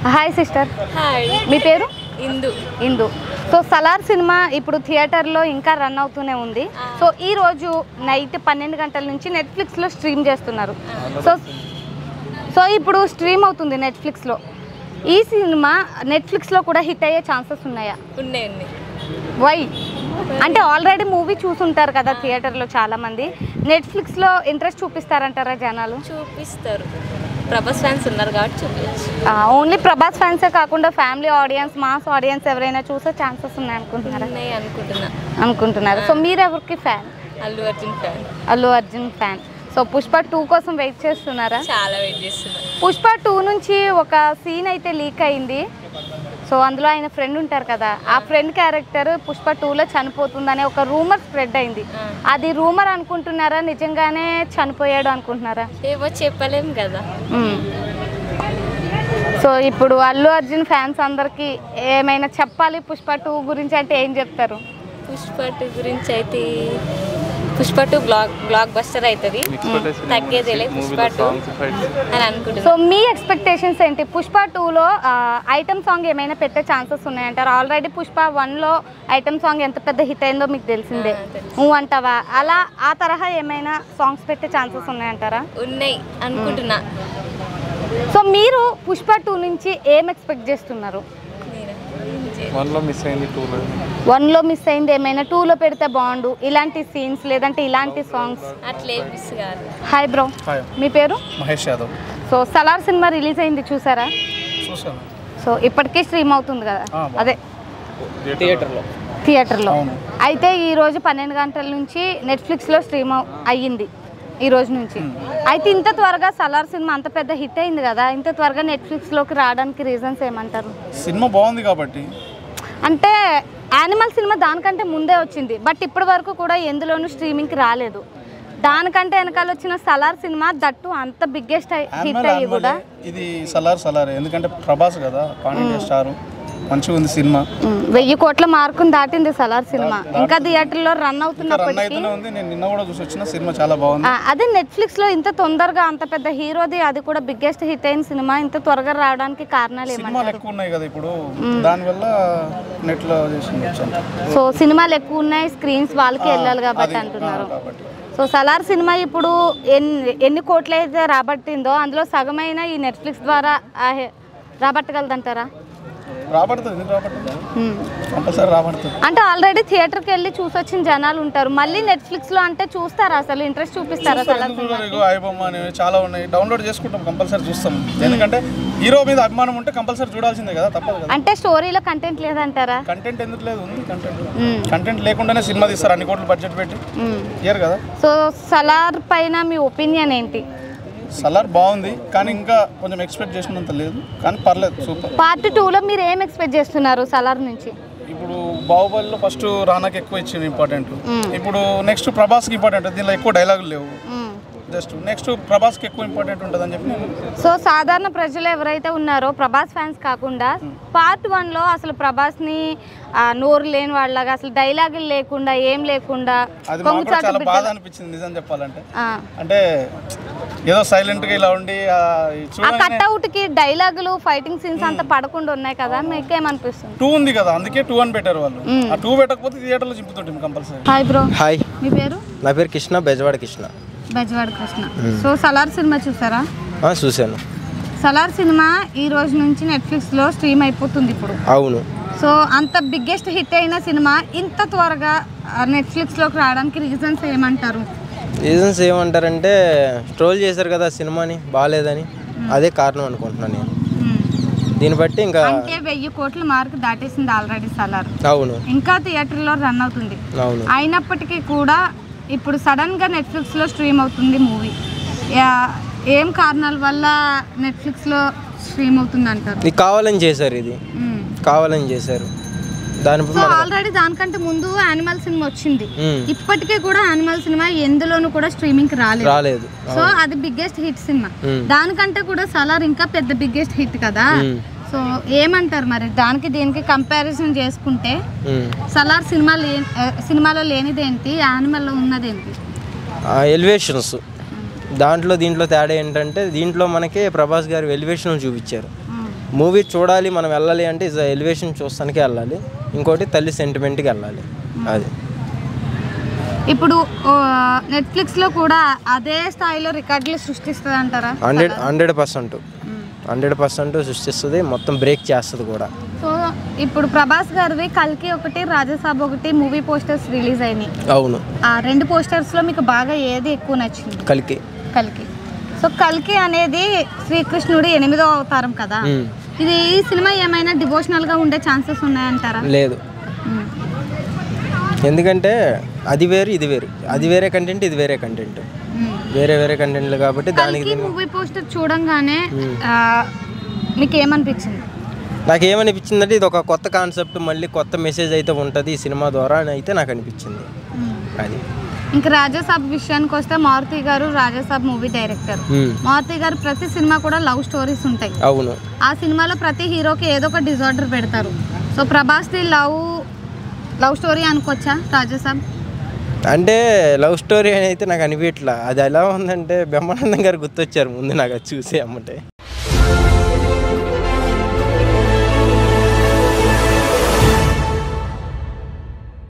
Hi sister. Hi. మీ పేరు? ఇందు. So Salaar cinema ఇప్పుడు థియేటర్లో ఇంకా రన్ అవుతూనే ఉంది. సో ఈ రోజు నైట్ 12 గంటల నుంచి నెట్ఫ్లిక్స్లో స్ట్రీమ్ చేస్తున్నారు. సో ఇప్పుడు స్ట్రీమ్ అవుతుంది నెట్ఫ్లిక్స్లో. ఈ సినిమా నెట్ఫ్లిక్స్లో కూడా హిట్ అయ్యే ఛాన్సెస్ ఉన్నాయా? ఉన్నాయి. వై అంటే ఆల్రెడీ మూవీ చూసుంటారు కదా థియేటర్లో చాలామంది. నెట్ఫ్లిక్స్లో ఇంట్రెస్ట్ చూపిస్తారంటారా జనాలు? చూపిస్తారు. ప్రభాస్ ఫ్యాన్స్ ఉన్నారు కాబట్టి చూపించు. ఓన్లీ ప్రభాస్ ఫ్యాన్సే కాకుండా ఫ్యామిలీ ఆడియన్స్, మాస్ ఆడియన్స్ ఎవరైనా చూసే ఛాన్సెస్ ఉన్నాయి అనుకుంటున్నారు. సో మీరు ఎవరికి fan? Allu Arjun fan. So Pushpa 2 కోసం వెయిట్ చేస్తున్నారా? చాలా వెయిట్ చేస్తున్నా. పుష్ప 2 నుంచి ఒక సీన్ అయితే లీక్ అయింది. సో అందులో ఆయన ఫ్రెండ్ ఉంటారు కదా, ఆ ఫ్రెండ్ క్యారెక్టర్ పుష్ప 2లో చనిపోతుందనే ఒక రూమర్ స్ప్రెడ్ అయింది. అది రూమర్ అనుకుంటున్నారా, నిజంగానే చనిపోయాడు అనుకుంటున్నారా? ఏమో చెప్పలేం కదా. సో ఇప్పుడు అల్లు అర్జున్ ఫ్యాన్స్ అందరికి ఏమైనా చెప్పాలి పుష్ప 2 గురించి అంటే ఏం చెప్తారు? పుష్ప 2 గురించి అయితే పుష్ప 2 బ్లాక్ బస్టర్ అవుతుంది, తగ్గేదేలే పుష్ప 2 అని అనుకుంటున్నాను. సో మీ ఎక్స్పెక్టేషన్స్ ఏంటి? పుష్ప 2లో ఐటమ్ సాంగ్ ఏమైనా పెట్టే ఛాన్సెస్ ఉన్నాయంటారు? ఆల్రెడీ పుష్ప 1లో ఐటమ్ సాంగ్ ఎంత పెద్ద హిట్ అయిందో మీకు తెలిసిందే. నువ్వు అంటావా అలా ఆ తరహా ఏమైనా సాంగ్స్ పెట్టే ఛాన్సెస్ ఉన్నాయంటారా? ఉన్నాయి అనుకుంటున్నా. సో మీరు పుష్ప 2 నుంచి ఏం ఎక్స్పెక్ట్ చేస్తున్నారు? 1లో మిస్ అయింది ఏమైనా 2లో పెడితే బాగుండు ఇలాంటి సీన్స్, లేదంటే ఇలాంటి సాంగ్స్ అట్లే మిస్ కాదు. హాయ్ బ్రో, మీ పేరు? Mahesh Yadav. So Salaar cinema release అయింది, చూసారా? చూసాను. సో ఇప్పటికే స్ట్రీమ్ అవుతుంది కదా, అదే థియేటర్లో. అయితే ఈరోజు 12 గంటల నుంచి నెట్ఫ్లిక్స్లో స్ట్రీమ్ అయ్యింది ఈ రోజు నుంచి. అయితే ఇంత త్వరగా సలార్ సినిమా అంత పెద్ద హిట్ అయింది కదా, ఇంత త్వరగా నెట్ఫ్లిక్స్లోకి రావడానికి రీజన్స్ ఏమంటారు? సినిమా బాగుంది కాబట్టి. అంటే యానిమల్ సినిమా దానికంటే ముందే వచ్చింది, బట్ ఇప్పటి వరకు కూడా ఎందులోనూ స్ట్రీమింగ్కి రాలేదు. దానికంటే వెనకాల వచ్చిన సలార్ సినిమా దట్టు అంత బిగ్గెస్ట్ హిట్ అయ్యి కూడా ఇది సలార్ ఎందుకంటే ప్రభాస్ కదా, పాండ్య స్టార్, మంచిగా ఉంది సినిమా. 1000 కోట్ల మార్కును దాటింది సలార్ సినిమా. ఇంకా థియేటర్లో రన్ అవుతున్నప్పటికీ నేను నిన్న కూడా చూసి వచ్చిన సినిమా చాలా బాగుంది. అదే నెట్ఫ్లిక్స్లో ఇంత తొందరగా అంత పెద్ద హీరోది, అది కూడా బిగ్గెస్ట్ హిట్ అయిన సినిమా ఇంత త్వరగా రావడానికి కారణాలు సినిమాలు ఎక్కువ ఉన్నాయి కదా ఇప్పుడు, దానివల్ల నెట్లో సో సినిమాలు ఎక్కువ ఉన్నాయి, స్క్రీన్స్ వాళ్ళకి వెళ్ళాలి కాబట్టి అంటున్నారు. సో సలార్ సినిమా ఇప్పుడు ఎన్ని కోట్లు అయితే రాబట్టిందో అందులో సగమైన ఈ నెట్ఫ్లిక్స్ ద్వారా రాబట్టగలదంటారా? అంటే ఆల్రెడీ థియేటర్కి వెళ్ళి చూసొచ్చిన జనాలు ఉంటారు, మళ్ళీ నెట్ఫ్లిక్స్ లో అంటే చూస్తారా? అసలు ఇంట్రెస్ట్ చూపిస్తారా? చాలా ఉన్నాయి, డౌన్లోడ్ చేసుకుంటాం, కంపల్సరీ చూస్తాం. ఎందుకంటే హీరో మీద అభిమానం ఉంటే కంపల్సరీ చూడాల్సిందే కదా, తప్పదు కదా. అంటే స్టోరీలో కంటెంట్ లేదంటారా? కంటెంట్ ఎందుకు లేదు, ఉంది కంటెంట్ లేకుండానే సినిమా తీస్తారు, అన్ని కోట్లు బడ్జెట్ పెట్టి ఇయర్ కదా. సో సలార్ పైన మీ ఒపీనియన్ ఏంటి? సలార్ బాగుంది కానీ ఇంకా కొంచెం ఎక్స్పెక్ట్ చేసినంత లేదు, కానీ పర్లేదు, సూపర్. పార్ట్ 2లో మీరు ఏం ఎక్స్పెక్ట్ చేస్తున్నారు సలార్ నుంచి? ఇప్పుడు బాహుబలిలో ఫస్ట్ రానాకి ఎక్కువ ఇచ్చింది ఇంపార్టెంట్, ఇప్పుడు నెక్స్ట్ ప్రభాస్కి ఇంపార్టెంట్. దీనిలో ఎక్కువ డైలాగులు లేవు, జస్ట్ నెక్స్ట్ ప్రభాస్కి ఎక్కువ ఇంపార్టెంట్ ఉంటుందని చెప్పి. సో సాధారణ ప్రజలు ఎవరైతే ఉన్నారో ప్రభాస్ ఫ్యాన్స్ కాకుండా పార్ట్ 1లో అసలు ప్రభాస్ని నోరు లేని వాళ్ళగా, అసలు డైలాగులు లేకుండా ఏం లేకుండా చాలా బాధ అనిపించింది నిజం చెప్పాలంటే. అంటే ఏదో సైలెంట్ గా ఇలా ఉండి కట్అవుట్ కి డైలాగులు, ఫైటింగ్ సీన్స్ అంతా పడకుండా ఉన్నాయి కదా, మీకేమనిపిస్తుంది? 2 ఉంది కదా, అందుకే 2 అని పెట్టారు వాళ్ళు. ఆ 2 పెట్టకపోతే థియేటర్ లో చింపుతుంటుంది కంపల్సరీ. Hi bro. హాయ్. మీ పేరు? నా పేరు కృష్ణ, బెజవాడ కృష్ణ. సో సలార్ సినిమా చూసారా? చూశాను. సలార్ సినిమా ఈ రోజు నుంచి నెట్ఫ్లిక్స్ లో స్ట్రీమ్ అయిపోతుంది ఇప్పుడు. అవును. సో అంత బిగ్గెస్ట్ హిట్ అయిన సినిమా ఇంత త్వరగా నెట్ఫ్లిక్స్ లోకి రావడానికి రీజన్స్ ఏమంటారు? రీజన్స్ ఏమంటారంటే ట్రోల్ చేశారు కదా సినిమాని, బాగాలేదని, అదే కారణం అనుకుంటున్నాను నేను. దీన్ని బట్టి ఇంకా అంటే 1000 కోట్ల మార్క్ దాటేసింది ఆల్రెడీ సలార్. అవును. ఇంకా థియేటర్లో రన్ అవుతుంది. అవును. అయినప్పటికీ కూడా ఇప్పుడు సడన్ గా నెట్ఫ్లిక్స్ లో స్ట్రీమ్ అవుతుంది మూవీ. ఏం కారణాల వల్ల నెట్ఫ్లిక్స్ లో స్ట్రీమ్ అవుతుంది అంటారు? ఇది కావాలని చేశారు, ఇది కావాలని చేశారు. ఆల్రెడీ దానికంటే ముందు యానిమల్ సినిమా వచ్చింది, ఇప్పటికే కూడా యానిమల్ సినిమా ఎందులోనూ కూడా స్ట్రీమింగ్ రాలేదు. సో అది బిగ్గెస్ట్ హిట్ సినిమా. దానికంటే కూడా సలార్ ఇంకా పెద్ద బిగ్గెస్ట్ హిట్ కదా. సో ఏమంటారు మరి దానికి దీనికి కంపారిజన్ చేసుకుంటే? సలార్ సినిమాలో లేనిదేంటి, యానిమల్లో ఉన్నదేంటి? ఎలివేషన్స్. దీంట్లో తేడా ఏంటంటే దీంట్లో మనకి ప్రభాస్ గారు ఎలివేషన్ చూపించారు, మూవీ చూడాలి మనం వెళ్ళాలి అంటే ఎలివేషన్ చూస్తానికి వెళ్ళాలి, ఇంకోటి తల్లి సెంటిమెంట్కి వెళ్ళాలి. అది ఇప్పుడు నెట్ఫ్లిక్స్లో కూడా అదే స్థాయిలో రికార్డులు సృష్టిస్తుంది అంటారా? 100% సృష్టిస్తుంది, మొత్తం బ్రేక్ చేస్తుంది కూడా. సో ఇప్పుడు ప్రభాస్ గారివి కల్కి ఒకటి, రాజాసాబ్ ఒకటి మూవీ పోస్టర్స్ రిలీజ్ అయినాయి. అవును. ఆ 2 పోస్టర్స్లో మీకు బాగా ఏది ఎక్కువ నచ్చింది? కల్కి. సో కల్కి అనేది శ్రీకృష్ణుడి 8వ అవతారం కదా, ఇది ఈ సినిమా ఏమైనా డివోషనల్గా ఉండే ఛాన్సెస్ ఉన్నాయంటారా? లేదు, ఎందుకంటే అది వేరు ఇది వేరు, అది వేరే కంటెంట్ ఇది వేరే కంటెంట్, వేరే కంటెంట్లు కాబట్టి దానికి. మూవీ పోస్టర్ చూడంగానే మీకు ఏమనిపించింది? నాకు ఏమనిపించిందంటే ఇది ఒక కొత్త కాన్సెప్ట్, మళ్ళీ కొత్త మెసేజ్ అయితే ఉంటుంది ఈ సినిమా ద్వారా అని అయితే నాకు అనిపించింది. అది ఇంకా రాజాసాబ్ విషయానికి వస్తే మారుతి గారు రాజాసాబ్ మూవీ డైరెక్టర్. మారుతి గారు ప్రతి సినిమా కూడా లవ్ స్టోరీస్ ఉంటాయి. అవును. ఆ సినిమాలో ప్రతి హీరోకి ఏదో ఒక డిజార్డర్ పెడతారు. సో ప్రభాస్ది లవ్ స్టోరీ అనుకోవచ్చా రాజాసాబ్? అంటే లవ్ స్టోరీ అని అయితే నాకు అనిపించట్లా. అది ఎలా ఉందంటే బ్రహ్మానందం గారు గుర్తొచ్చారు ముందు నాకు అది చూసి అమ్మటే.